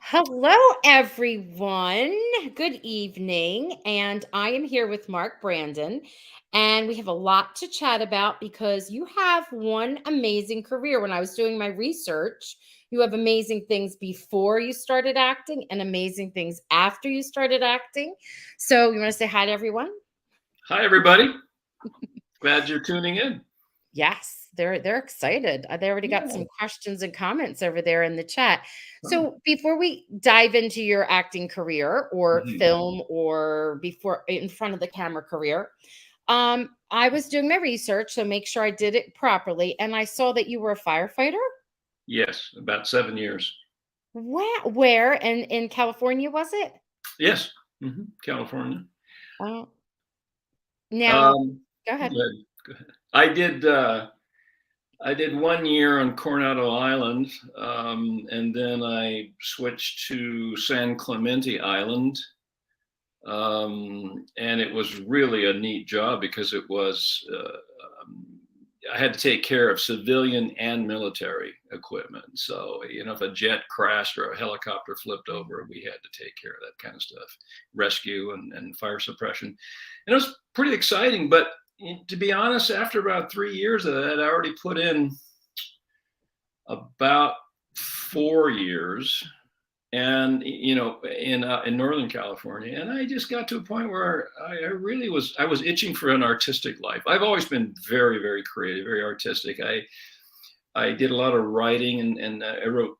Hello, everyone. Good evening. And I am here with Mark Brandon. And we have a lot to chat about because you have one amazing career. When I was doing my research, you have amazing things before you started acting and amazing things after you started acting. So, you want to say hi to everyone? Hi, everybody. Glad you're tuning in. Yes, they're excited. They already got Yeah. some questions and comments over there in the chat. Oh. So before we dive into your acting career or Mhm. film or before in front of the camera career, I was doing my research to make sure I did it properly, and I saw that you were a firefighter. Yes, about 7 years. Where and in California was it? Yes, California. Oh, now Um, go ahead. good, good. I did 1 year on Coronado Island, and then I switched to San Clemente Island, and it was really a neat job because it was um, I had to take care of civilian and military equipment. So if a jet crashed or a helicopter flipped over, we had to take care of that kind of stuff, rescue and fire suppression, and it was pretty exciting. But to be honest, after about 3 years of that, I already put in about 4 years and in Northern California, and I just got to a point where I was itching for an artistic life. I've always been very, very creative, very artistic. I did a lot of writing, and I wrote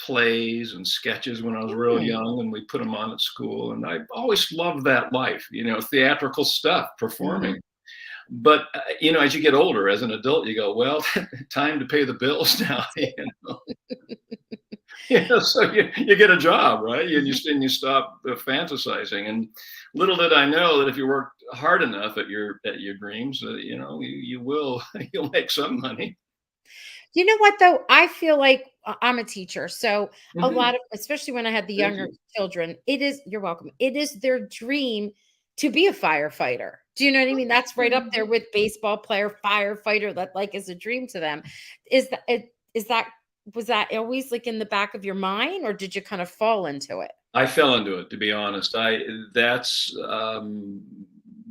plays and sketches when I was real Hmm. young, and we put them on at school, and I always loved that life, theatrical stuff, Mhm. performing. But as you get older, as an adult, you go, well, time to pay the bills now. So you get a job, right? And you stop fantasizing. And little did I know that if you work hard enough at your dreams, you will you'll make some money. You know what though? I feel like I'm a teacher. So a Hmm. lot of especially when I had the Thank younger you. children, you're welcome. It is their dream to be a firefighter. Do you know what I mean? That's right up there with baseball player, firefighter. That like is a dream to them. Is that was that always like in the back of your mind or did you kind of fall into it? I fell into it, to be honest. I that's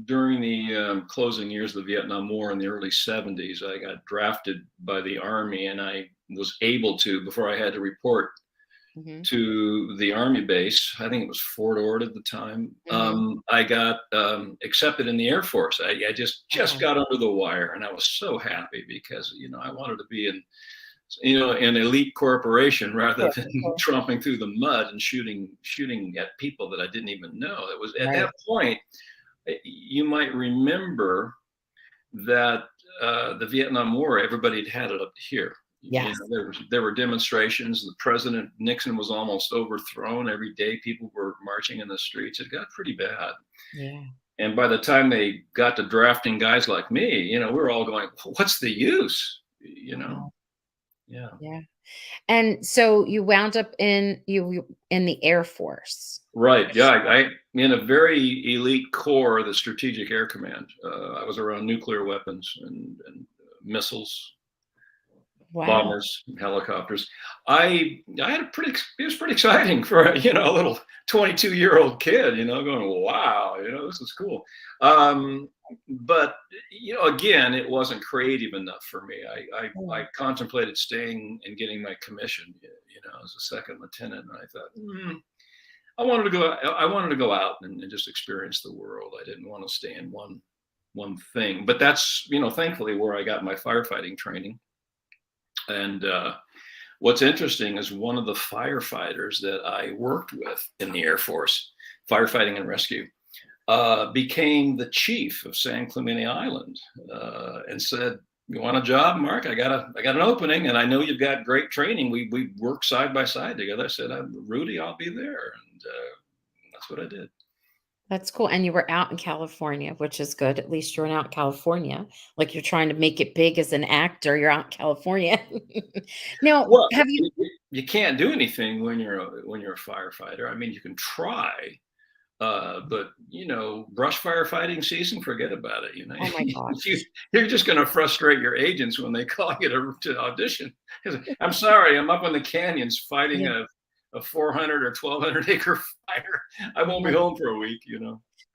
during the closing years of the Vietnam War in the early '70s. I got drafted by the Army, and I was able to, before I had to report Hmm. to the Army base. I think it was Fort Ord at the time. Hmm. I got accepted in the Air Force. I just Okay. got under the wire, and I was so happy because I wanted to be in an elite corporation rather Sure, than sure. tromping through the mud and shooting at people that I didn't even know. It was at Right. that point. You might remember that the Vietnam War, everybody had it up to here. Yes. There were demonstrations. The President Nixon was almost overthrown every day. People were marching in the streets. It got pretty bad. Yeah. And by the time they got to drafting guys like me, we were all going, "What's the use?" Wow. Yeah. Yeah. And so you wound up in in the Air Force. Right. Yeah. I in a very elite corps, the Strategic Air Command. I was around nuclear weapons and missiles, Wow. bombers, helicopters. I had a pretty. It was pretty exciting for a little 22-year-old kid. Going, wow, this is cool. But again, it wasn't creative enough for me. I contemplated staying and getting my commission. As a second lieutenant, and I thought, I wanted to go out and just experience the world. I didn't want to stay in one thing. But that's thankfully where I got my firefighting training. And what's interesting is one of the firefighters that I worked with in the Air Force, firefighting and rescue, became the chief of San Clemente Island, and said, "You want a job, Mark? I got an opening, and I know you've got great training. We work side by side together." I said, "Rudy, I'll be there," and that's what I did. That's cool, and you were out in California, which is good. At least you're out in California. Like, you're trying to make it big as an actor, you're out in California. Now, Well, have you you can't do anything when you're a firefighter. I mean, you can try, But brush firefighting season, forget about it. Oh my You, gosh. you're just going to frustrate your agents when they call you to audition. I'm sorry, I'm up in the canyons fighting Yeah. a 400 or 1,200 acre fire. I won't be Yeah. home for a week.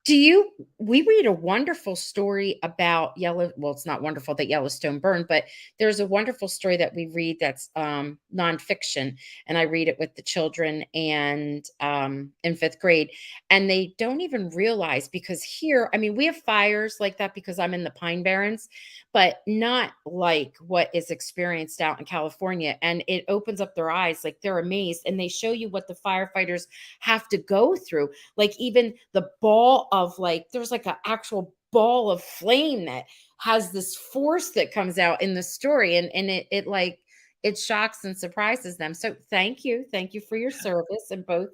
Do you we read a wonderful story about it's not wonderful that Yellowstone burned, but there's a wonderful story that we read that's nonfiction, and I read it with the children and in 5th grade, and they don't even realize because here, I mean, we have fires like that because I'm in the Pine Barrens, but not like what is experienced out in California. And it opens up their eyes, like they're amazed, and they show you what the firefighters have to go through, like even the ball of like there's like an actual ball of flame that has this force that comes out in the story, and it like it shocks and surprises them. So thank you for your service in both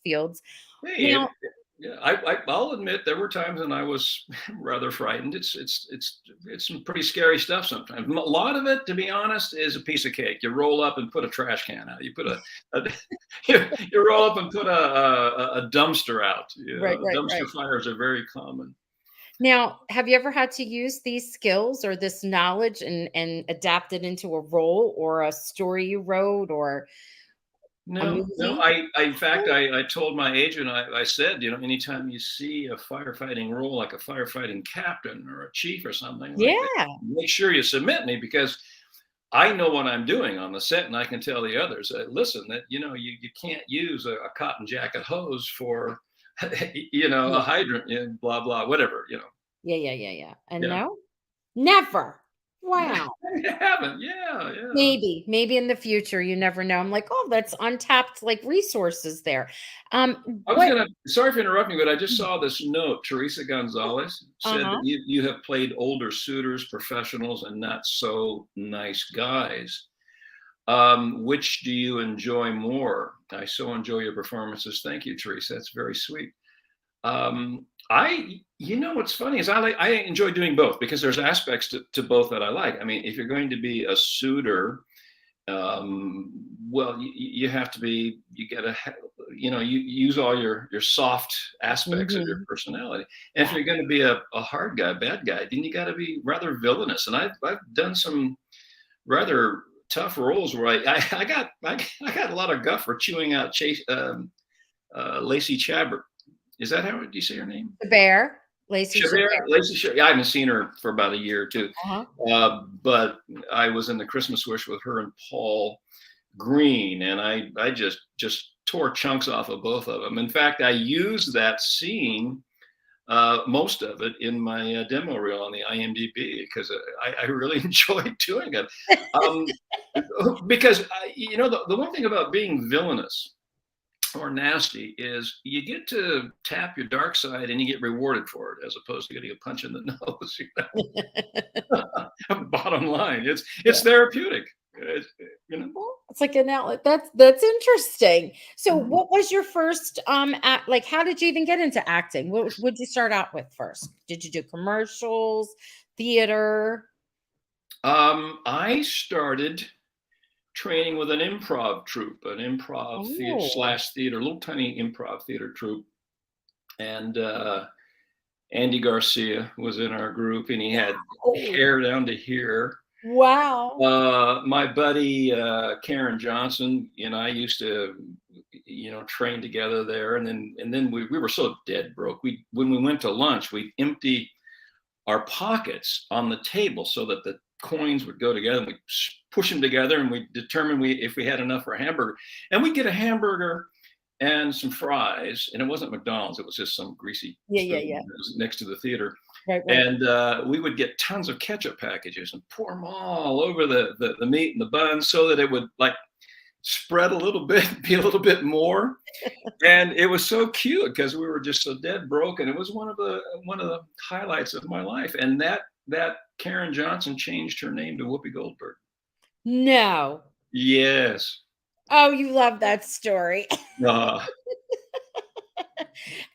fields. Hey, Now, yeah, I'll admit there were times when I was rather frightened. It's some pretty scary stuff sometimes. A lot of it, to be honest, is a piece of cake. You roll up and put a trash can out. You put a you roll up and put a dumpster out. right, right, Dumpster right. fires are very common. Now, have you ever had to use these skills or this knowledge and adapt it into a role or a story you wrote or a No, no. movie? In fact, I told my agent, I said, anytime you see a firefighting role, like a firefighting captain or a chief or something like that, Yeah. make sure you submit me because I know what I'm doing on the set, and I can tell the others, listen, that you can't use a cotton jacket hose for, a Yeah. hydrant, blah blah, whatever. Yeah, yeah, yeah, yeah. And Yeah, no? Never. Wow. you haven't. Yeah, yeah. Maybe in the future, you never know. I'm like, "Oh, that's untapped, like, resources there." I was What gonna. Sorry for interrupting, but I just saw this note. Teresa Gonzalez said that Uh-huh. you have played older suitors, professionals, and not so nice guys. Which do you enjoy more? I so enjoy your performances. Thank you, Teresa. That's very sweet. What's funny is I enjoy doing both because there's aspects to both that I like. I mean, if you're going to be a suitor, well, you have to be, you gotta, you use all your soft aspects of your Mhm. personality. And if Yeah. you're going to be a hard guy, bad guy, then you got to be rather villainous. And I've done some rather tough roles where I got a lot of guff for chewing out Lacey Chabert. Is that how do you say her name? The bear, Lacey Chabert, Chabert. Lacey Chabert. Yeah, I haven't seen her for about a year or two, Uh-huh. but I was in the Christmas Wish with her and Paul Green, and I just tore chunks off of both of them. In fact, I used that scene, most of it, in my demo reel on the IMDb because I really enjoyed doing it. Um, because the one thing about being villainous or nasty is you get to tap your dark side and you get rewarded for it as opposed to getting a punch in the nose. Bottom line, it's Yeah. therapeutic. It's, you know. Well, it's like an outlet. That's interesting. So Mhm. what was your first act like how did you even get into acting? What would you start out with first? Did you do commercials, theater? I started training with an improv troupe, an improv theater Oh. slash theater, little tiny improv theater troupe, and Andy Garcia was in our group, and he had Oh, hair down to here. wow. My buddy Karen Johnson and I used to, train together there, and then we were so dead broke. When we went to lunch, we'd empty our pockets on the table so that the coins would go together, and we push them together, and we determine if we had enough for a hamburger, and we get a hamburger and some fries, and it wasn't McDonald's, it was just some greasy Yeah, yeah, food yeah. that was next to the theater. Right, right. And we would get tons of ketchup packages and pour them all over the meat and the buns so that it would like spread a little bit, be a little bit more. And it was so cute because we were just so dead broke, and it was one of the highlights of my life. And that Karen Johnson changed her name to Whoopi Goldberg. No. Yes. Oh, you love that story. Uh,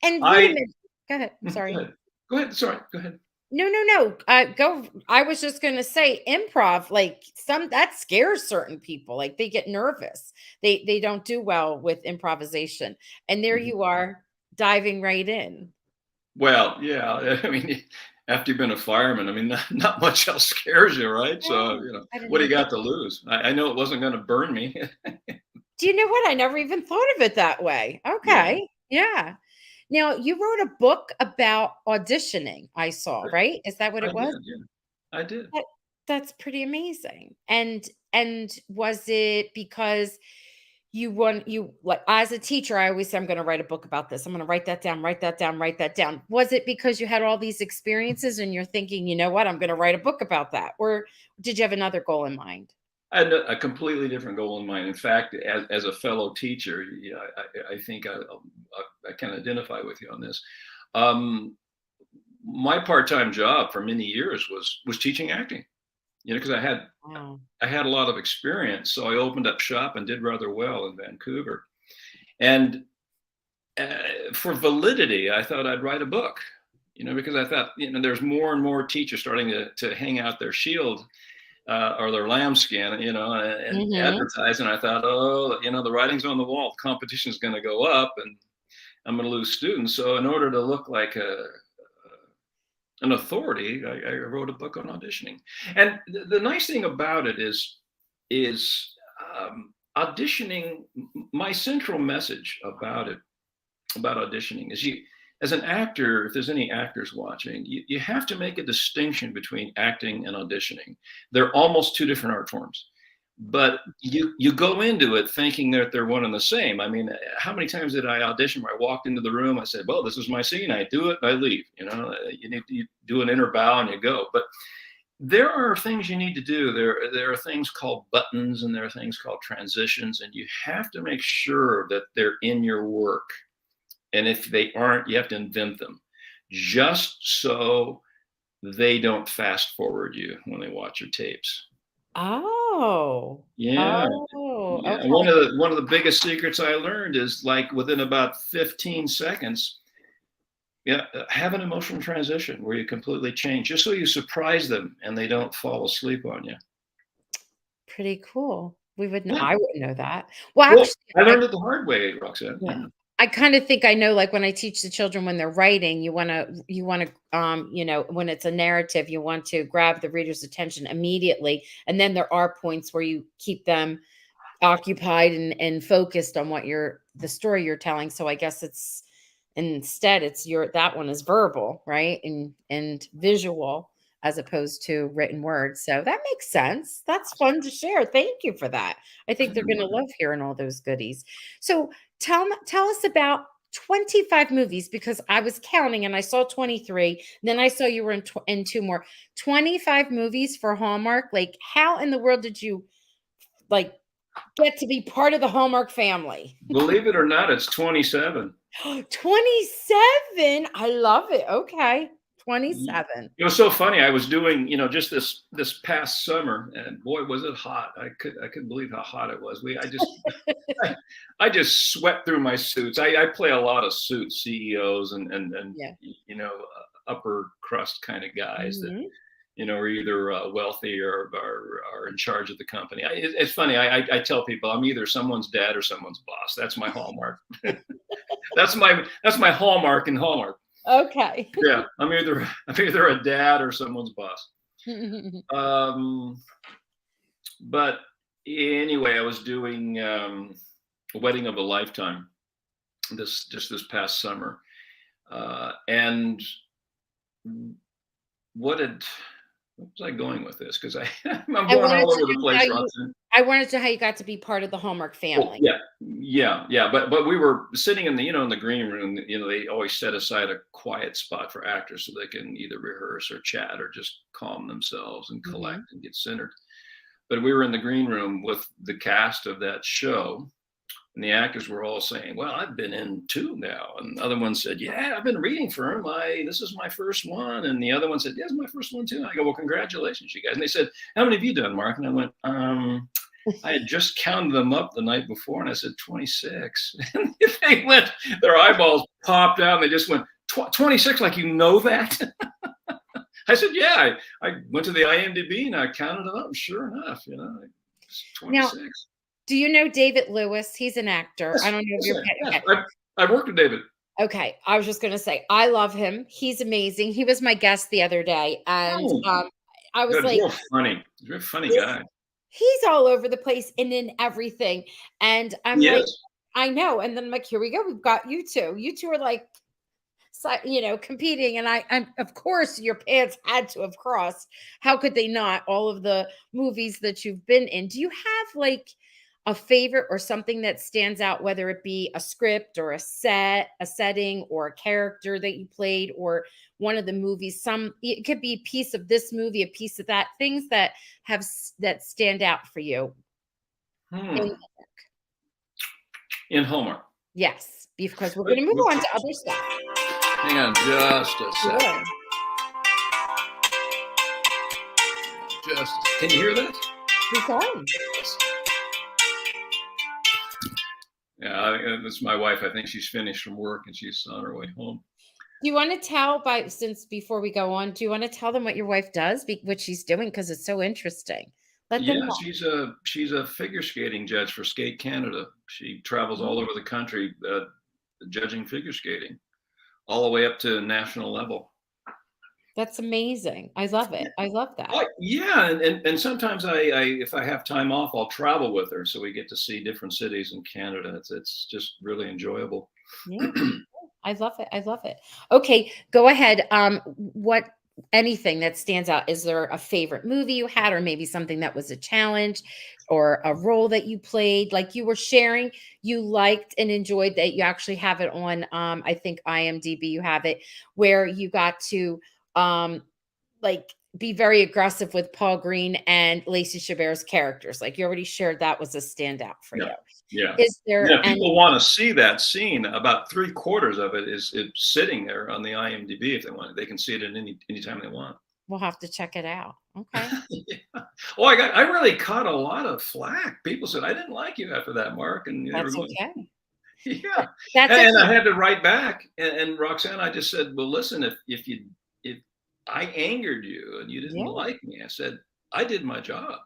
And wait a I minute. Go ahead. Go Sorry. ahead. Go ahead. Sorry. Go ahead. No, no, no. Go. I was just gonna say improv, like some that scares certain people. Like they get nervous. They don't do well with improvisation. And there Mhm. you are. diving right in. Well, yeah, I mean, after you've been a fireman, I mean, not much else scares you, right? So, Oh, I didn't what do you even think. got to lose? I know it wasn't gonna burn me. Do you know what? I never even thought of it that way. Yeah, Okay. Yeah. Now, you wrote a book about auditioning, I saw, right? Is that what I it was? did, yeah. I did. That that's pretty amazing. And was it because you like as a teacher, I always say I'm going to write a book about this. I'm going to write that down, write that down, write that down. Was it because you had all these experiences and you're thinking, you know what, I'm going to write a book about that? Or did you have another goal in mind? I had a completely different goal in mind. In fact, as a fellow teacher, yeah, I think I can identify with you on this. Um, my part-time job for many years was teaching acting. Because Wow. I had a lot of experience, so I opened up shop and did rather well in Vancouver. And for validity, I thought I'd write a book. Because I thought, there's more and more teachers starting to hang out their shield or their lambskin, and Mhm. advertise. And I thought, oh, the writing's on the wall. Competition is going to go up, and I'm going to lose students. So in order to look like an authority, I wrote a book on auditioning. And the nice thing about it is auditioning. My central message about auditioning is as an actor, if there's any actors watching, you have to make a distinction between acting and auditioning. They're almost two different art forms, but you go into it thinking that they're one and the same. I mean, how many times did I audition where I walked into the room, I said, well, this is my scene, I do it, I leave. You do an inner bow and you go. But there are things you need to do. There are things called buttons and there are things called transitions, and you have to make sure that they're in your work. And if they aren't, you have to invent them just so they don't fast forward you when they watch your tapes. Oh. Yeah. Oh, Yeah. okay. One of the biggest secrets I learned is like within about 15 seconds, yeah, have an emotional transition where you completely change just so you surprise them and they don't fall asleep on you. Pretty cool. We wouldn't Yeah. I wouldn't know that. Well, Well, actually, I I learned it the hard way, Roxanne. yeah. Yeah. I kinda think I know, like, when I teach the children when they're writing, when it's a narrative, you want to grab the reader's attention immediately, and then there are points where you keep them occupied and focused on the story you're telling. So I guess it's your that one is verbal, right? And visual as opposed to written words. So that makes sense. That's fun to share. Thank you for that. I think they're going to love hearing all those goodies. So tell us about 25 movies because I was counting and I saw 23. Then I saw you were in two more. 25 movies for Hallmark. Like how in the world did you like get to be part of the Hallmark family? Believe it or not, it's 27. 27. I love it. Okay. 27. It was so funny. I was doing, just this past summer, and boy, was it hot. I couldn't believe how hot it was. I, I just sweat through my suits. I play a lot of suits, CEOs and Yeah. upper crust kind of guys that Mhm. are either wealthy or are in charge of the company. It's funny. I tell people I'm either someone's dad or someone's boss. That's my hallmark. that's my hallmark in Hallmark. Okay. Yeah, I'm either a dad or someone's boss. Um, but anyway, I was doing a wedding of a lifetime this past summer, and what did what was I going with this? Because I'm I going wanted all to over the know how place, you Robson. I wanted to know how you got to be part of the Hallmark Oh, family. yeah, yeah. But we were sitting in the green room. They always set aside a quiet spot for actors so they can either rehearse or chat or just calm themselves and Mhm. collect and get centered. But we were in the green room with the cast of that show, and the actors were all saying, "Well, I've been in two now," and the other one said, "Yeah, I've been reading for him. This is my first one," and the other one said, "Yeah, it's my first one too." And I go, "Well, congratulations, you guys." And they said, "How many have you done, Mark?" And I went, I had just counted them up the night before, and I said 26. And they went, their eyeballs popped out, and they just went 26. Like that? I said, yeah. I went to the IMDb and I counted it up. And sure enough, it's Now, 26. do you know David Lewis? He's an actor. I Yes, don't know if yes, you're yeah. okay. I've worked with David. Okay, I was just gonna say, I love him. He's amazing. He was my guest the other day, and, Oh, I was good. He's like, real funny. He's a real funny "He's guy. he's all over the place and in everything," and I'm He like, is. "I know," and then I'm like, "Here we go, we've got you 2. You 2 are, like, competing," and I'm of course, your paths had to have crossed. How could they not? All of the movies that you've been in. Do you have, like, a favorite or something that stands out, whether it be a script or a setting or a character that you played or one of the movies? It could be a piece of this movie, a piece of that, things that that stand out for you. In, Hmm. In Hallmark. yes, because we're But, going to move on to other stuff. hang on just a Sure. second. Can you hear that? We can. Yeah, that's my wife. I think she's finished from work and she's on her way home. Do you want to tell since before we go on, do you want to tell them what your wife does, what she's doing? Because it's so interesting. Let them Yeah, know. she's a figure skating judge for Skate Canada. She travels all Oh, over the country judging figure skating, all the way up to national level. that's amazing. I love it. I love Oh, that. yeah, and sometimes I if I have time off, I'll travel with her, so we get to see different cities in Canada. It's just really enjoyable. Yeah. I love it. I love it. Okay, go ahead. What anything that stands out? Is there a favorite movie you had, or maybe something that was a challenge, or a role that you played? Like you were sharing, you liked and enjoyed that you actually have it on. I think IMDb. You have it where you got to um, like be very aggressive with Paul Green and Lacey Chabert's characters. Like you already shared, that was a standout for Yeah, you. yeah, Is there yeah. any? People want to see that scene. About three-quarters of it is sitting there on the IMDb if they want. They can see it at any time they want. We'll have to check it out. Okay. Yeah. Oh, I really caught a lot of flack. People said I didn't like you after that, Mark, and they were That's going, okay. yeah. That's And I okay. had to write back, and Roxanne, I just said, well, listen, if I angered you and you didn't Yeah. like me, I said I did my job.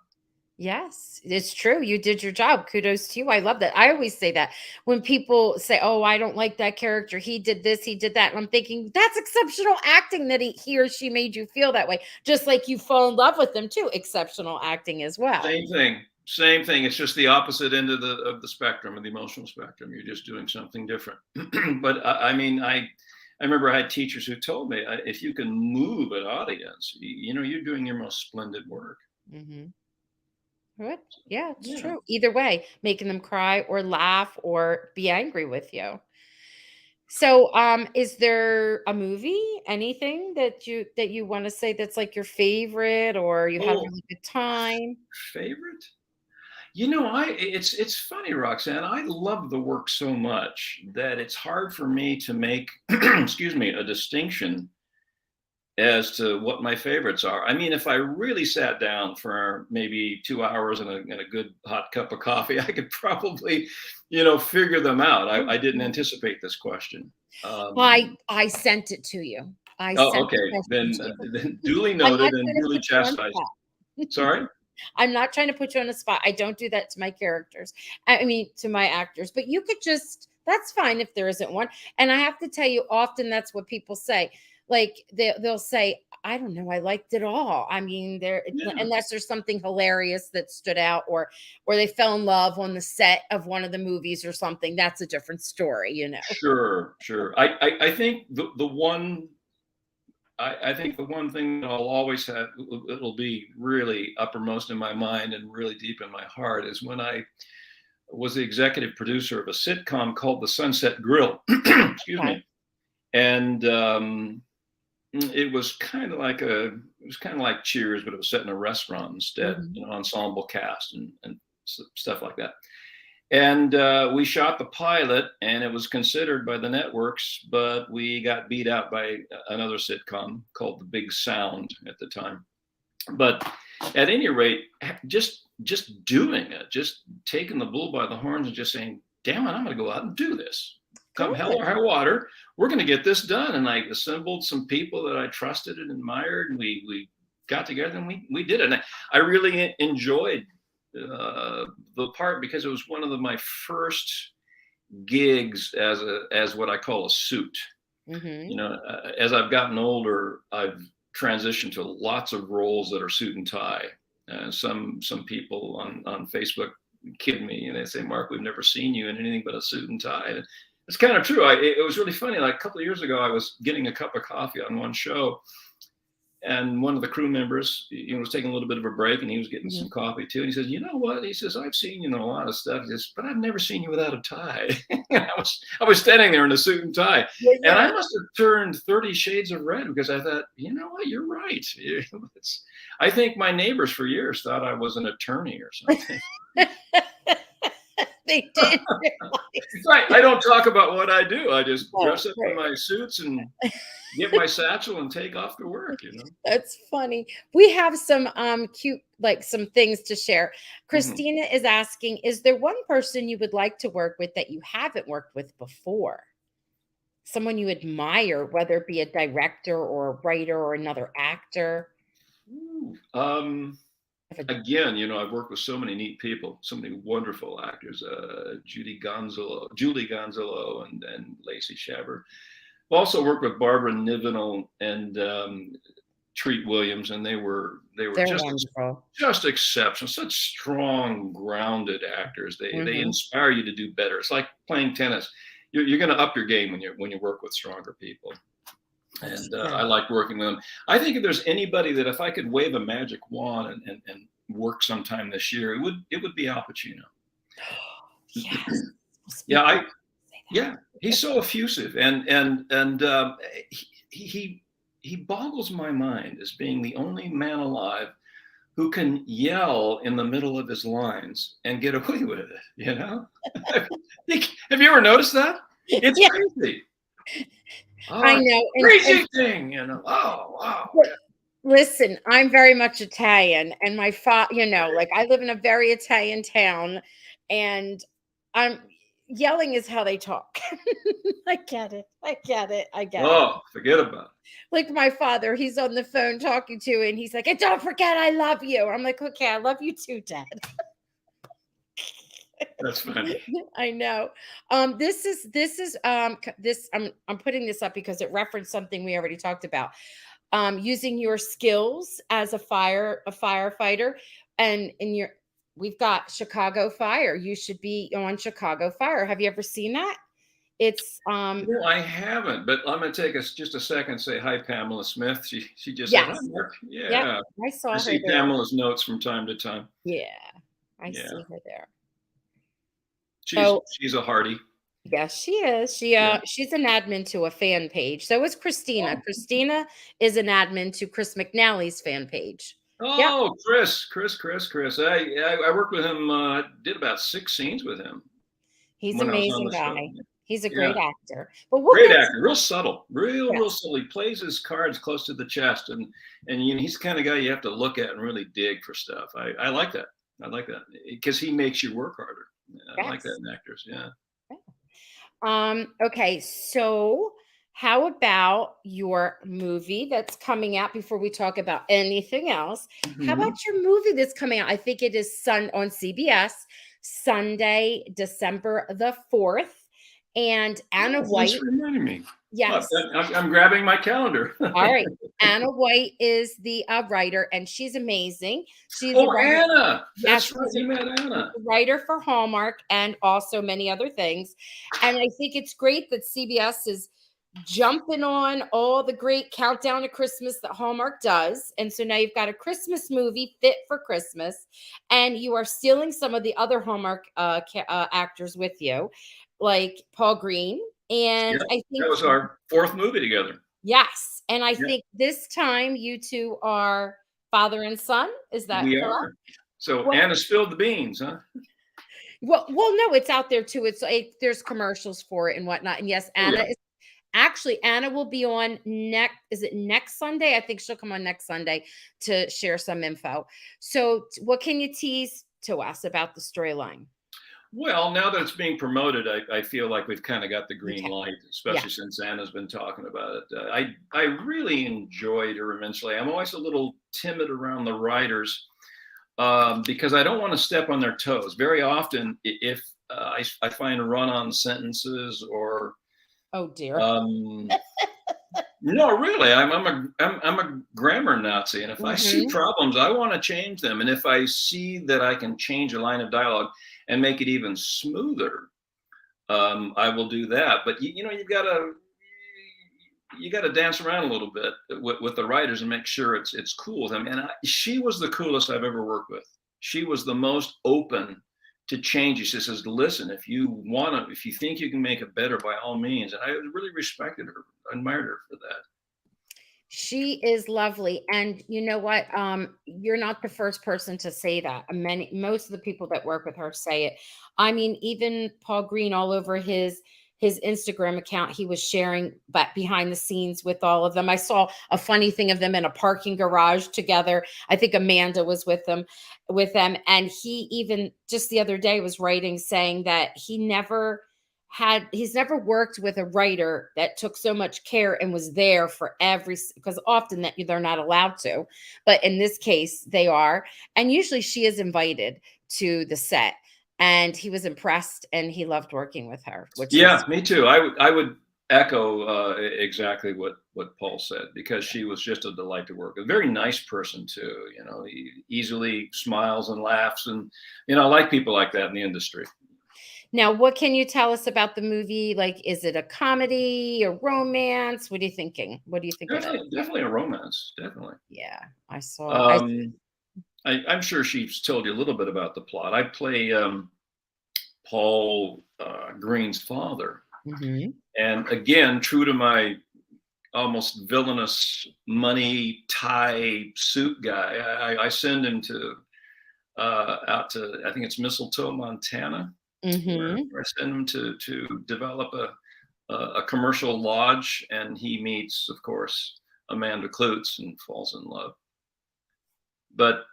Yes, it's true. You did your job. Kudos to you. I love that. I always say that when people say, "Oh, I don't like that character. He did this, he did that." And I'm thinking, that's exceptional acting that he or she made you feel that way. Just like you fall in love with them too. Exceptional acting as well. Same thing. Same thing. It's just the opposite end of the spectrum, of the emotional spectrum. You're just doing something different. But I mean, I remember I had teachers who told me if you can move an audience, you're doing your most splendid work. Hmm. Good. Yeah, it's Yeah. true. Either way, making them cry or laugh or be angry with you. So, is there a movie, anything that you wanna say that's, like, your favorite or you had a Oh, really good time? favorite? It's funny, Roxanne. I love the work so much that it's hard for me to make, excuse me, a distinction as to what my favorites are. I mean, if I really sat down for maybe 2 hours and a good hot cup of coffee, I could probably, figure them out. I didn't Mhm. anticipate this question. Well, Um, I sent it to you. I oh, sent the okay. question Then, to then you. duly I'm noted not and trying to duly put you on chastised. spot. Sorry. I'm not trying to put you on a spot. I don't do that to my characters. I mean, to my actors, but you could just, that's fine if there isn't one. And I have to tell you, often that's what people say. Like they'll say, I don't know, I liked it all. I mean, Yeah. unless there's something hilarious that stood out or they fell in love on the set of one of the movies or something. That's a different story. Sure. Sure. I think I think the one thing that I'll always have, it'll be really uppermost in my mind and really deep in my heart, is when I was the executive producer of a sitcom called The Sunset Grill. Excuse Okay. me. And it was kind of like Cheers, but it was set in a restaurant instead, Mhm. ensemble cast and stuff like that. And we shot the pilot, and it was considered by the networks, but we got beat out by another sitcom called The Big Sound at the time. But at any rate, just doing it, just taking the bull by the horns and just saying, "Damn it, I'm going to go out and do this. Come hell or Good. high water, we're going to get this done." And I assembled some people that I trusted and admired, and we got together and we did it. And I really enjoyed the part because it was one of my first gigs as what I call a suit. Mm-hmm. As I've gotten older, I've transitioned to lots of roles that are suit and tie. Some people on Facebook kid me and they say, Mark, we've never seen you in anything but a suit and tie. And it's kind of true. It was really funny. Like a couple of years ago, I was getting a cup of coffee on one show, and one of the crew members, was taking a little bit of a break, and he was getting Mm-hmm. some coffee too. And he says, "You know what?" He says, "I've seen you in a lot of stuff." He says, "But I've never seen you without a tie." I was standing there in a suit and tie, Yeah, and I yeah. must have turned 30 shades of red because I thought, you know what, you're right. I think my neighbors for years thought I was an attorney or something. They did realize. Right. I don't talk about what I do. I just Oh, dress up in right. my suits and get my satchel and take off to work. That's funny. We have some cute, like, some things to share. Mhm. Christina is asking, is there one person you would like to work with that you haven't worked with before? Someone you admire, whether it be a director or a writer or another actor. Ooh. Have a- Again, I've worked with so many neat people, so many wonderful actors, Julie Gonzalo, and Lacey Shaver. I've also worked with Barbara Nivenel and Treat Williams, and they were They're just wonderful. just exceptional. Such strong, grounded actors. They Hmm. inspire you to do better. It's like playing tennis. You're going to up your game when you work with stronger people. That's And true. I liked working with them. I think if there's anybody that if I could wave a magic wand and work sometime this year, it would be Al Pacino. Yes. We'll Yeah, speak. Say yeah, he's so effusive, and he boggles my mind as being the only man alive who can yell in the middle of his lines and get away with it. Have you ever noticed that? that. It's Yeah, crazy. I Oh, know. And crazy thing. Oh, wow. but listen, I'm very much Italian, and my father, like, I live in a very Italian town, and I'm yelling is how they talk. I get it. I get it. I get it. Oh, forget about it. Like my father, he's on the phone talking to, and he's like, "And don't forget, I love you." I'm like, "Okay, I love you too, Dad." That's funny. I know. This I'm putting this up because it referenced something we already talked about. Using your skills as a firefighter, and in your we've got Chicago Fire. You should be on Chicago Fire. Have you ever seen that? It's No, I haven't, but I'm going to take us just a second and say hi, Pamela Smith. She just said, hi, yes. Mark. Yep. Yeah. I I saw her see there. Pamela's notes from time to time. Yeah. I Yeah. see her there. She's So she's a hearty. yes, she is. Yeah. She's an admin to a fan page. So is Christina. Oh, Christina is an admin to Chris McNally's fan page. Yep. oh, Chris. I worked with him. Did about 6 scenes with him He's an when I was on amazing the show. guy. He's a Yeah. great actor. But we'll Great get actor, real subtle, real yes. subtle. He plays his cards close to the chest, and he's the kind of guy you have to look at and really dig for stuff. I like that. I like that because he makes you work harder. I like that Yes. in actors. Yeah. Okay, so how about your movie that's coming out before we talk about anything else? How about Mhm. your movie that's coming out? I think it is on CBS, Sunday, December the 4th. And Anna Oh, thanks White, for reminding me. Oh, yes. I'm grabbing my calendar. All right. Anna White is the writer, and she's amazing. She's a Oh, writer. Anna. Yes, That's right. You met she's Anna. a writer for Hallmark and also many other things. And I think it's great that CBS is jumping on all the great countdown to Christmas that Hallmark does. And so now you've got a Christmas movie fit for Christmas, and you are stealing some of the other Hallmark actors with you, like Paul Green. Yeah, And I that think, was our fourth movie together. yes, and I Yeah, think this time you two are father and son. Is that we correct? are. So Well, Anna spilled the beans, huh? no, it's out there too. There's commercials for it and whatnot. And yes, Oh yeah. Anna will be on next. Is it next Sunday? I think she'll come on next Sunday to share some info. So, what can you tease to us about the storyline? Well, now that it's being promoted, I feel like we've kind of got the green Okay. light, Yeah. especially since Anna's been talking about it. I really enjoyed her immensely. I'm always a little timid around the writers because I don't want to step on their toes. Very often, if I find run-on sentences or Oh dear. um, no, really, I'm a grammar Nazi, and if I see Mhm. problems, I want to change them. And if I see that I can change a line of dialogue and make it even smoother, I will do that. But you know, you got to dance around a little bit with the writers and make sure it's cool with them. And she was the coolest I've ever worked with. She was the most open to change. She says, "Listen, if you want to, if you think you can make it better, by all means." And I really respected her, admired her for that. She is lovely, and you know what? You're not the first person to say that. Most of the people that work with her say it. I mean, even Paul Green, all over his Instagram account, he was sharing but behind the scenes with all of them. I saw a funny thing of them in a parking garage together. I think Amanda was with them, and he even just the other day was writing saying that he's never worked with a writer that took so much care and was there for because often that they're not allowed to, but in this case they are, and usually she is invited to the set, and he was impressed and he loved working with her, which Yeah, is me too. I would echo exactly what Paul said, because she was just a delight to work with. A very nice person too. You know, he easily smiles and laughs, and you know, I like people like that in the industry. now. What can you tell us about the movie? Like, is it a comedy, a romance? What are you thinking? What do you think it is? Definitely a romance. Definitely. Yeah, I Um, I'm sure she's told you a little bit about the plot. I play Paul Green's father, Mhm. and again, true to my almost villainous money tie suit guy, I send him to out to, I think it's Mistletoe, Montana, Mhm. where I send him to develop a commercial lodge, and he meets, of course, Amanda Klutz and falls in love. But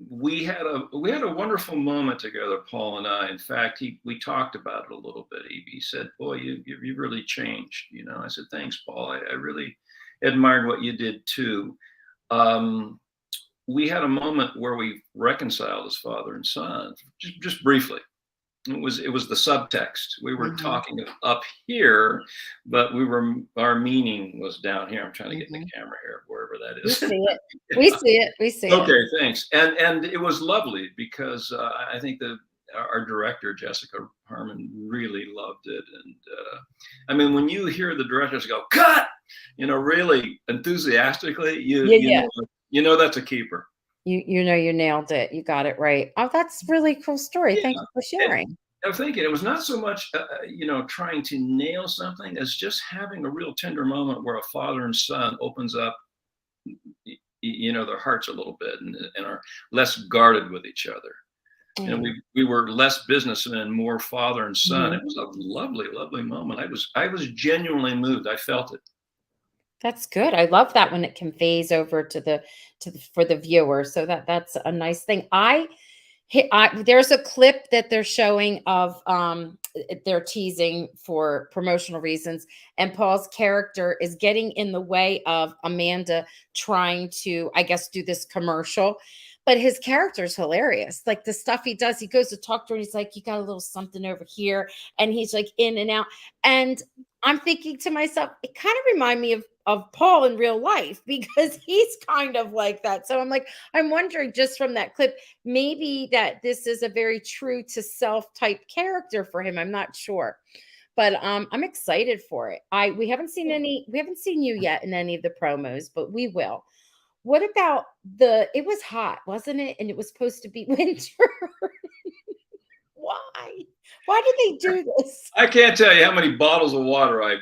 we had a wonderful moment together, Paul and I. In fact, we talked about it a little bit. He said, "Boy, you really changed." You know, I said, "Thanks, Paul. I really admired what you did too." Um, we had a moment where we reconciled as father and son, just briefly. It was the subtext. We were Mhm. talking up here, but our meaning was down here. I'm trying to get in the Mhm. camera here, wherever that We is. see it. We see it. We see it. Okay, thanks. And it was lovely because I think that our director Jessica Harmon really loved it. And I mean, when you hear the directors go cut, you know, really enthusiastically, Yeah, yeah. you know that's a keeper. You know you nailed it. You got it right. Oh, that's really cool story. Yeah. Thank you for And sharing. I'm thinking it was not so much, you know, trying to nail something as just having a real tender moment where a father and son opens up, you know, their hearts a little bit, and are less guarded with each other. You know, Mm, we were less businessmen, more father and son. mhm. It was a lovely, lovely moment. I was genuinely moved. I felt it. That's good. I love that when it conveys over to the for the viewer. So that's a nice thing. There's a clip that they're showing of they're teasing for promotional reasons, and Paul's character is getting in the way of Amanda trying to, I guess, do this commercial. But his character is hilarious. Like the stuff he does, he goes to talk to her and he's like, "You got a little something over here," and he's like in and out. And I'm thinking to myself, it kind of remind me of Paul in real life because he's kind of like that. So I'm like, I'm wondering just from that clip, maybe that this is a very true to self type character for him. I'm not sure. But I'm excited for it. I we haven't seen you yet in any of the promos, but we will. What about it was hot, wasn't it? And it was supposed to be winter. Why? Why did they do this? I can't tell you how many bottles of water I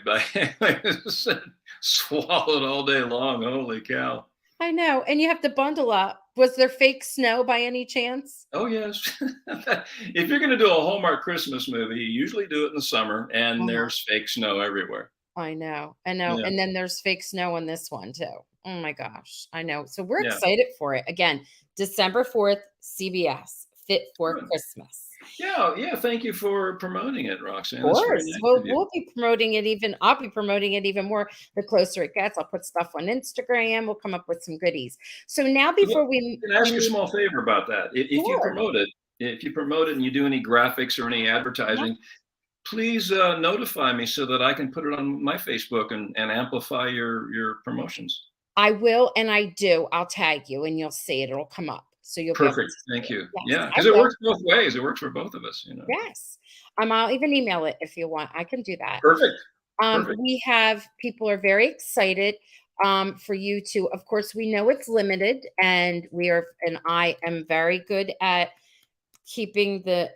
swallowed all day long. Holy cow! I know. And you have to bundle up. Was there fake snow by any chance? Oh yes. If you're going to do a Hallmark Christmas movie, you usually do it in the summer, and Uh-huh. there's fake snow everywhere. I know. I know. Yeah, And then there's fake snow on this one too. Oh my gosh. I know. So we're yeah. excited for it. Again, December 4th, CBS, Fit for Good. Christmas. Yeah, yeah. Thank you for promoting it, Of Roxanne. That's very course. nice of We'll you. we'll be promoting it even I'll be promoting it even more the closer it gets. I'll put stuff on Instagram. We'll come up with some goodies. So now Well, before we can I we ask you a move small favor about that? If you forward. promote it, and you do any graphics or any Yeah, advertising, please notify me so that I can put it on my Facebook and amplify your promotions. I will and I do. I'll tag you and you'll see it. It'll come up. So you'll be able Perfect. to see Thank it. you. Yes, Yeah, I because it will. works both ways. It works for both of us. Yes. I'll even email it if you want. I can do that. Perfect. Perfect. We have people are very excited for you to, of course, we know it's limited and and I am very good at keeping the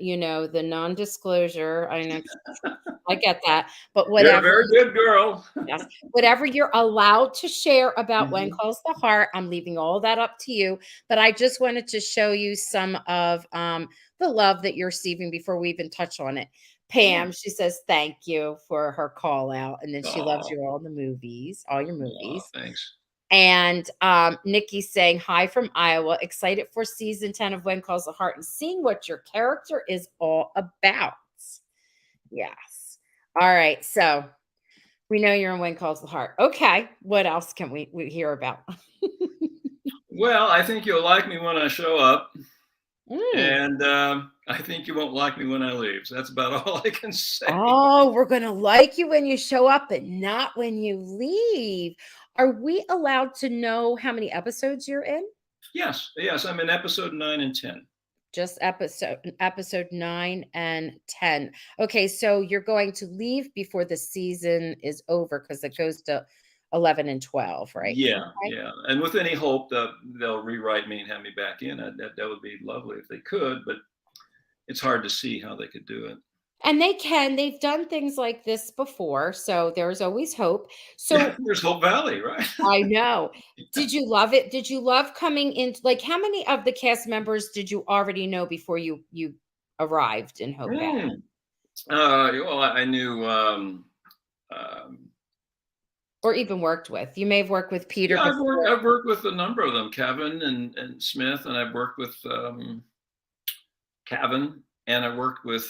non-disclosure. I know I get that, but You're a whatever. very good girl. Yes. Whatever you're allowed to share about When Mhm. Calls the Heart, I'm leaving all that up to you. But I just wanted to show you some of the love that you're receiving before we even touch on it. Yeah. Pam, she says thank you for her call out. And then she loves Oh, you all the movies, all your oh, movies. thanks. And Nikki's saying hi from Iowa, excited for season 10 of When Calls the Heart and seeing what your character is all about. Yes. All right. So we know you're in When Calls the Heart. Okay. What else can we hear about? Well, I think you'll like me when I show up, Mm. and I think you won't like me when I leave. So that's about all I can say. Oh, we're going to like you when you show up, but not when you leave. Are we allowed to know how many episodes you're in? Yes, yes, I'm in episode 9 and 10. Just episode 9 and 10. Okay, so you're going to leave before the season is over because it goes to 11 and 12, right? Yeah, Okay. yeah, and with any hope that they'll rewrite me and have me back in, that would be lovely if they could, but it's hard to see how they could do it. And they can. They've done things like this before, so there's always hope. Yeah, So there's Hope Valley, right? I know. Did you love it? Did you love coming in like, how many of the cast members did you already know before you arrived in Hope Valley Mm. Well, I knew. Um, or even worked with? You may have worked with Peter yeah, before. I've worked with a number of them, Kevin and Smith, and I've worked with Kevin, and I worked with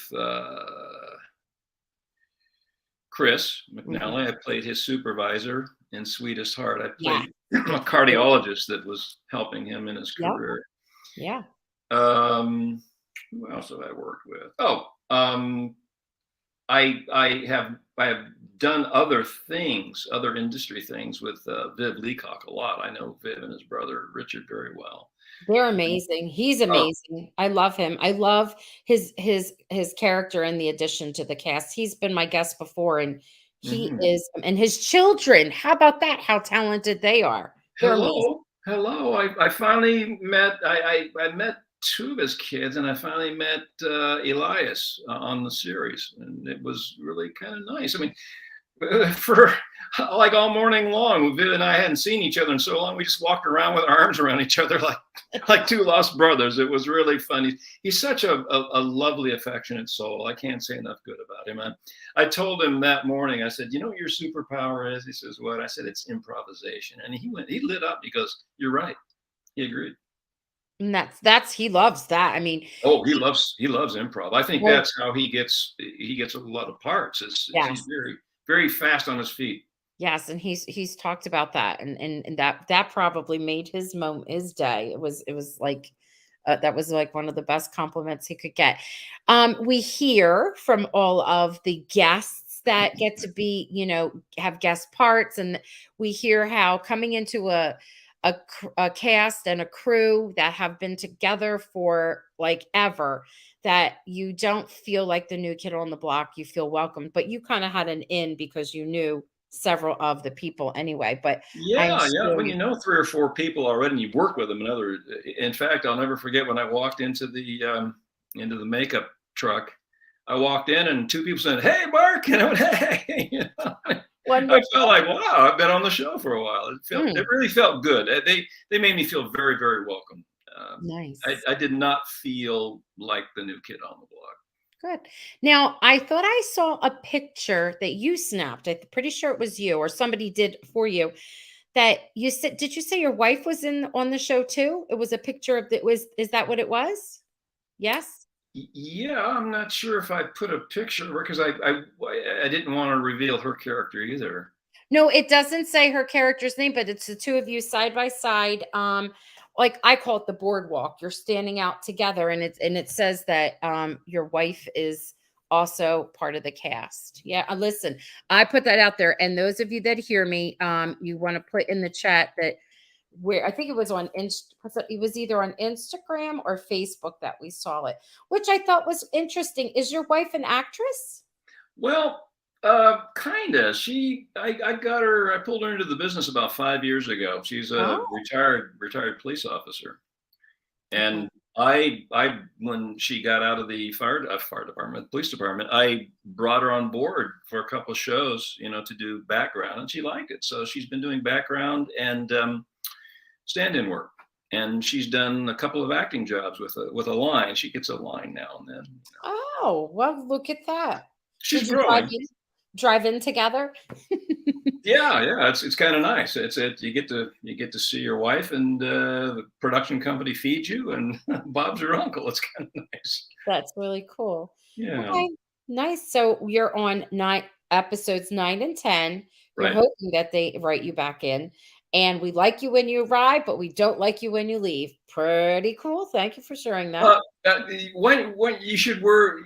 Chris Mhm. McNally. I played his supervisor in Sweetest Heart. I Yeah. played a cardiologist that was helping him in his Yep. career. Yeah. Um, who else have I worked with? Oh, I have done other things, other industry things with Viv Leacock a lot. I know Viv and his brother Richard very well. They're amazing. He's Oh, amazing. I love him. I love his character and the addition to the cast. He's been my guest before and he mhm. is and his children. How about that? How talented they are. They're amazing. Hello, hello. I finally met. I met two of his kids, and I finally met Elias on the series, and it was really kind of nice. I mean, for like all morning long, Viv and I hadn't seen each other in so long. We just walked around with our arms around each other like two lost brothers. It was really funny. He's such a lovely, affectionate soul. I can't say enough good about him. I told him that morning. I said, "You know what your superpower is?" He says, "What?" I said, "It's improvisation." And he lit up. He goes, "You're right." He agreed. And that's he loves that. I mean, Oh, he he loves improv. I think well, that's how he gets a lot of parts. Is he's yes. very fast on his feet. Yes, and he's talked about that, and that probably made his day. It was like that was like one of the best compliments he could get. We hear from all of the guests that get to be, have guest parts, and we hear how coming into a cast and a crew that have been together for like ever, that you don't feel like the new kid on the block. You feel welcome, but you kind of had an in because you knew several of the people anyway, but I'm Yeah, yeah. sure When you you know 3 or 4 people already, and you work with them. In fact, I'll never forget when I walked into the makeup truck. I walked in, and two people said, "Hey, Mark," and I went, "Hey." I felt wonderful. like, wow, I've been on the show for a while. Mm, It really felt good. They made me feel very, very welcome. nice. I did not feel like the new kid on the block. Good. Now, I thought I saw a picture that you snapped. I'm pretty sure it was you or somebody did for you that you said, did you say your wife was in on the show too? It was a picture of is that what it was? Yes? Yeah, I'm not sure if I put a picture of her because I didn't want to reveal her character either. No, it doesn't say her character's name, but it's the two of you side by side. Like I call it the boardwalk. You're standing out together, and it says that your wife is also part of the cast. Yeah, listen, I put that out there, and those of you that hear me, you want to put in the chat that where I think it was on it was either on Instagram or Facebook that we saw it, which I thought was interesting. Is your wife an actress? Well, kinda. I got her. I pulled her into the business about 5 years ago. She's a Oh, retired police officer, okay. and I when she got out of the fire department, police department, I brought her on board for a couple of shows, to do background, and she liked it. So she's been doing background and stand-in work, and she's done a couple of acting jobs with a line. She gets a line now and then. Oh, well, look at that. She's Did you drive growing. in drive in together? Yeah, yeah, it's kind of nice. You get to see your wife, and the production company feeds you, and Bob's your uncle. It's kind of nice. That's really cool. Yeah, Okay, nice. So you're on 9 episodes 9 and 10. You're right. hoping that they write you back in, and we like you when you arrive, but we don't like you when you leave. Pretty cool. Thank you for sharing that. Uh, when you should work,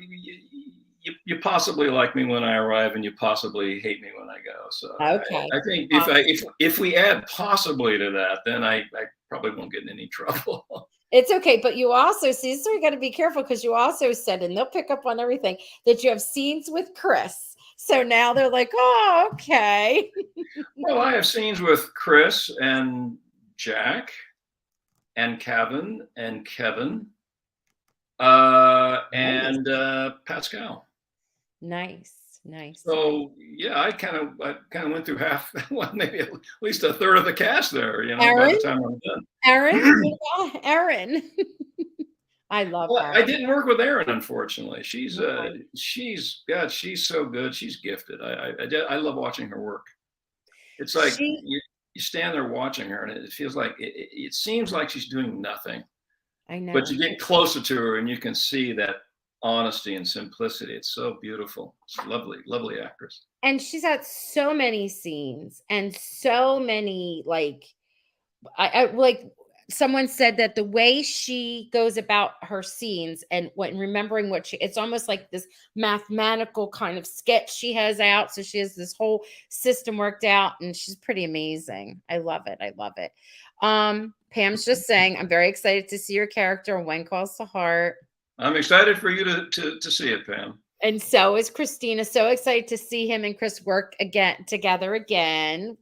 you possibly like me when I arrive, and you possibly hate me when I go. So Okay. I think if we add possibly to that, then I probably won't get in any trouble. It's okay, but you also see, so you got to be careful because you also said, and they'll pick up on everything, that you have scenes with Chris. So now they're like, oh, okay. Well, I have scenes with Chris and Jack and Kevin Nice. and Pascal. Nice. Nice. So yeah, I kind of went through half, well, maybe at least a third of the cast there. By the Aaron? time I'm Aaron? done. What about Aaron? I love Well, Aaron. I didn't work with Erin, unfortunately. Okay. She's so good. She's gifted. I love watching her work. It's like She you stand there watching her, and it feels like it seems like she's doing nothing. I But know. you get closer to her, and you can see that honesty and simplicity. It's so beautiful. It's lovely, lovely actress. And she's had so many scenes and so many I like someone said that the way she goes about her scenes and when remembering what she it's almost like this mathematical kind of sketch she has out. So she has this whole system worked out and she's pretty amazing. I love it. I love it. Pam's just saying, I'm very excited to see your character on When Calls to Heart. I'm excited for you to see it, Pam. And so is Christina. So excited to see him and Chris work again together again,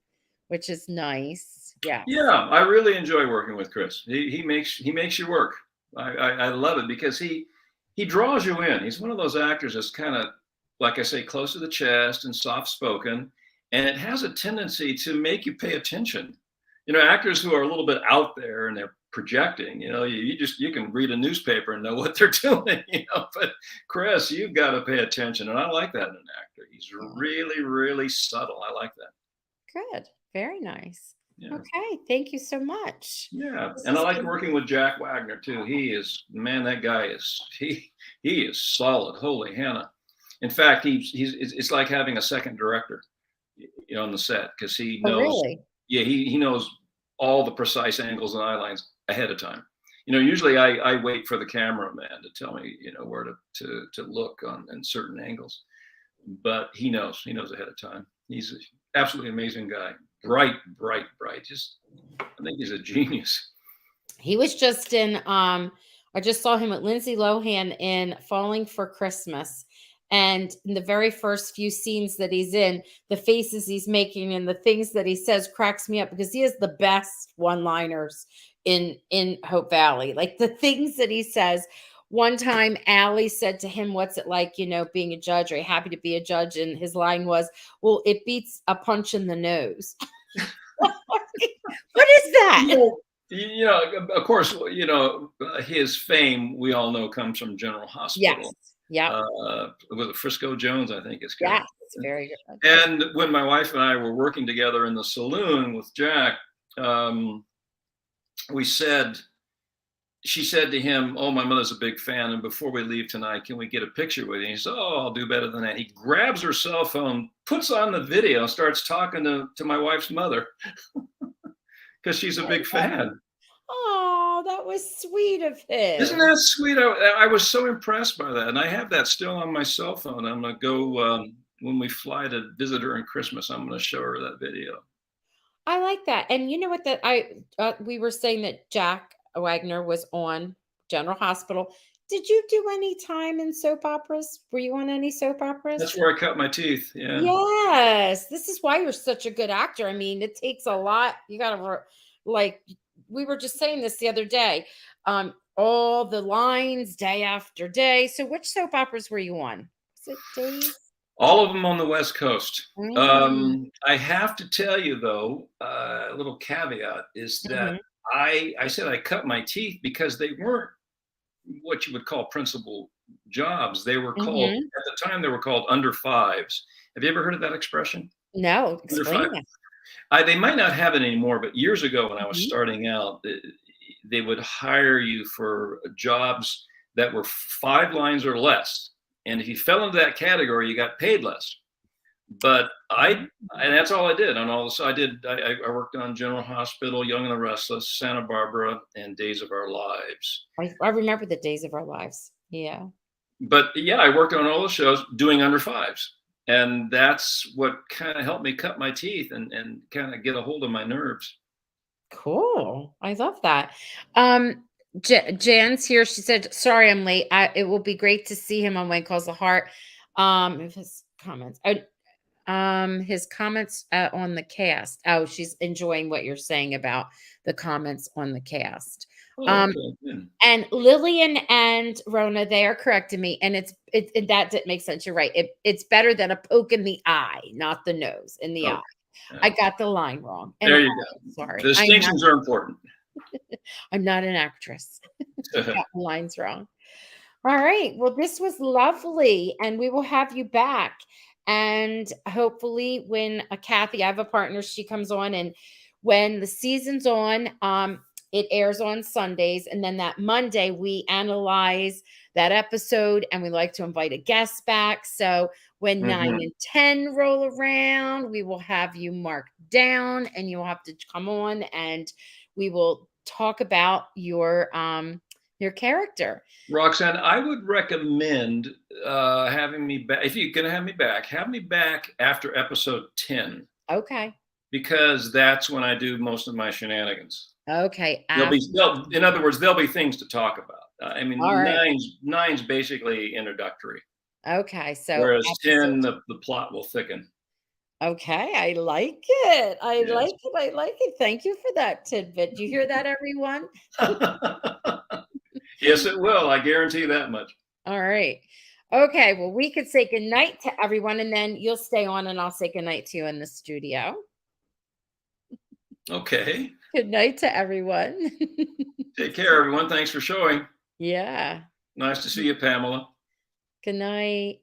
which is nice. Yeah. Yeah, I really enjoy working with Chris. He makes you work. I love it because he draws you in. He's one of those actors that's kind of, like I say, close to the chest and soft spoken, and it has a tendency to make you pay attention. Actors who are a little bit out there and they're projecting. You can read a newspaper and know what they're doing. But Chris, you've got to pay attention, and I like that in an actor. He's Yeah. really, really subtle. I like that. Good. Very nice. Yeah. Okay. Thank you so much. Yeah, This and I has like been working with Jack Wagner too. He is, man, that guy is he is solid. Holy Hannah! In fact, it's like having a second director, on the set because he oh, knows. really? Yeah, he knows all the precise angles and eye lines ahead of time. Usually I wait for the cameraman to tell me, where to look on in certain angles, but he knows ahead of time. He's an absolutely amazing guy. Bright, bright, bright. Just I think he's a genius. He was just in I just saw him with Lindsay Lohan in Falling for Christmas. And in the very first few scenes that he's in, the faces he's making and the things that he says cracks me up because he has the best one-liners in Hope Valley. Like the things that he says. One time Allie said to him, "What's it like, being a judge? Are you happy to be a judge?" And his line was, "Well, it beats a punch in the nose." What is that? Of course, his fame, we all know, comes from General Yes. Hospital. Yep. Was it Frisco Jones, I think his Yes. character. Very good. And when my wife and I were working together in the saloon with Jack, we said, she said to him, "Oh, my mother's a big fan, and before we leave tonight, can we get a picture with you?" And he said, "Oh, I'll do better than that." He grabs her cell phone, puts on the video, and starts talking to my wife's mother because she's a big fan. Oh, that was sweet of Isn't him. that sweet? I was so impressed by that, and I have that still on my cell phone. I'm gonna go when we fly to visit her in Christmas. I'm gonna show her that video. I like that. And you know what, that we were saying that Jack Wagner was on General Hospital. Did you do any time in soap operas? Were you on any soap That's operas? where I cut my teeth. Yeah, Yes, this is why you're such a good actor. I mean, it takes a lot. You got to like we were just saying this the other day. All the lines day after day. So which soap operas were you on? Was it Days? all of them on the West Coast. Mm, I have to tell you though, a little caveat is that mhm, I said I cut my teeth because they weren't what you would call principal jobs. They were called mhm. at the time they were called under fives. Have you ever heard of that expression? No, Under explain five. that. They might not have it anymore, but years ago when I was Mhm. starting out, they would hire you for jobs that were 5 lines or less. And if you fell into that category, you got paid less. But I, and that's all I did on all this. I worked on General Hospital, Young and the Restless, Santa Barbara, and Days of Our Lives. I remember the days of our lives. Yeah. But yeah, I worked on all the shows doing under fives. And that's what kind of helped me cut my teeth and kind of get a hold of my nerves. Cool. I love that. Um, Jan's here. She said, "Sorry, I'm late. It will be great to see him on When Calls the Heart." If his comments. His comments on the cast. Oh, she's enjoying what you're saying about the comments on the cast. Oh, Um, okay. Good. and Lillian and Rona, they are correcting me, and that didn't make sense. You're right. It's better than a poke in the eye, not the nose, in the eye. Okay. I Yeah. got the line wrong, and There I'm you go. sorry. Distinctions are important. I'm not an actress. Got the lines wrong. All right. Well, this was lovely, and we will have you back. And hopefully, when Kathy, I have a partner, she comes on, and when the season's on, it airs on Sundays, and then that Monday we analyze that episode, and we like to invite a guest back. So when 9 and 10 roll around, we will have you marked down, and you'll have to come on, and we will talk about your character. Roxanne, I would recommend having me back. If you're going to have me back, have me back after episode 10, Okay. because that's when I do most of my shenanigans. Okay. In other words, there'll be things to talk about. I All mean, right. nine's basically introductory, Okay. So whereas episode. 10, the plot will thicken. Okay. I like it. I Yes. like it. I like it. Thank you for that tidbit. You hear that, everyone? Yes, it will. I guarantee that much. All right. Okay. Well, we could say goodnight to everyone, and then you'll stay on, and I'll say goodnight to you in the studio. Okay. Good night to everyone. Take care, everyone. Thanks for showing. Yeah. Nice to see you, Pamela. Good night.